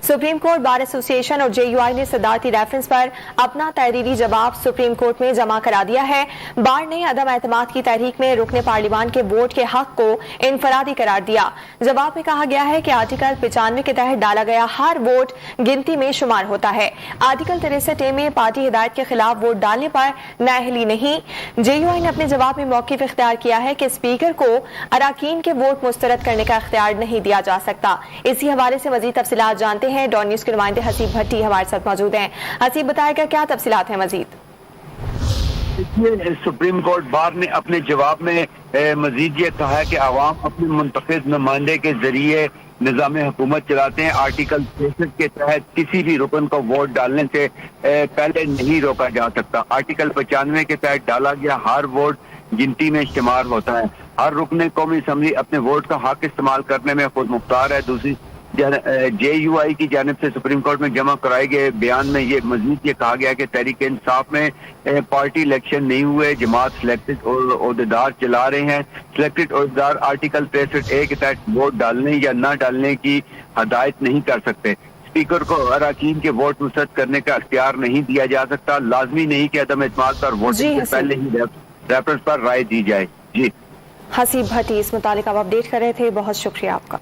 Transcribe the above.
Supreme court bar association और JUI ने सदारती reference पर अपना तहरीरी जवाब सुप्रीम कोर्ट में जमा करा दिया है। बार ने अदम एतमाद की तहरीक में रुकने पार्लिमान के वोट के हक को इनफरादी करार दिया। जवाब में कहा गया है कि आर्टिकल 95 के तहत डाला गया हर वोट गिनती में शुमार होता है। आर्टिकल 63A में पार्टी हिदायत के खिलाफ वोट डालने पर नाअहली नहीं। JUI ने अपने जवाब में मौक़िफ़ इख्तियार किया है कि स्पीकर को अराकीन के वोट मुस्तरद करने का इख्तियार नहीं दिया जा सकता। इसी हवाले से मजीद तफसीलात जानते हैं। डॉन न्यूज़ के नुमाइंदे हसीब भट्टी हमारे साथ मौजूद हैं। हसीब, बताएगा क्या तफसीलात हैं मजीद? सुप्रीम कोर्ट बार ने अपने जवाब में मजीद ये कहा है कि आवाम अपने मुंतखब नुमाइंदे के जरिए निज़ाम हुकूमत चलाते हैं। आर्टिकल 63 के तहत किसी भी रुकन को वोट डालने से पहले नहीं रोका जा सकता। आर्टिकल 95 के तहत डाला गया हर वोट गिनती में इस्तेमाल होता है। हर रुकन कौमी असम्बली अपने वोट का हक इस्तेमाल करने में खुद मुख्तार है। दूसरी JUI की जानिब से सुप्रीम कोर्ट में जमा कराए गए बयान में ये मजीद ये कहा गया कि तहरीक इंसाफ में पार्टी इलेक्शन नहीं हुए, जमात सिलेक्टेड ओहदेदार चला रहे हैं। सिलेक्टेड ओहदेदार आर्टिकल 63A के तहत वोट डालने या न डालने की हदायत नहीं कर सकते। स्पीकर को अराकीन के वोट मुस्तरद करने का अख्तियार नहीं दिया जा सकता। लाजमी नहीं कि अदम एतमाद पर वोटिंग से पहले ही रेफरेंस पर राय दी जाए। जी हसीब भट्टी इस मुतालिक आप अपडेट कर रहे थे, बहुत शुक्रिया आपका।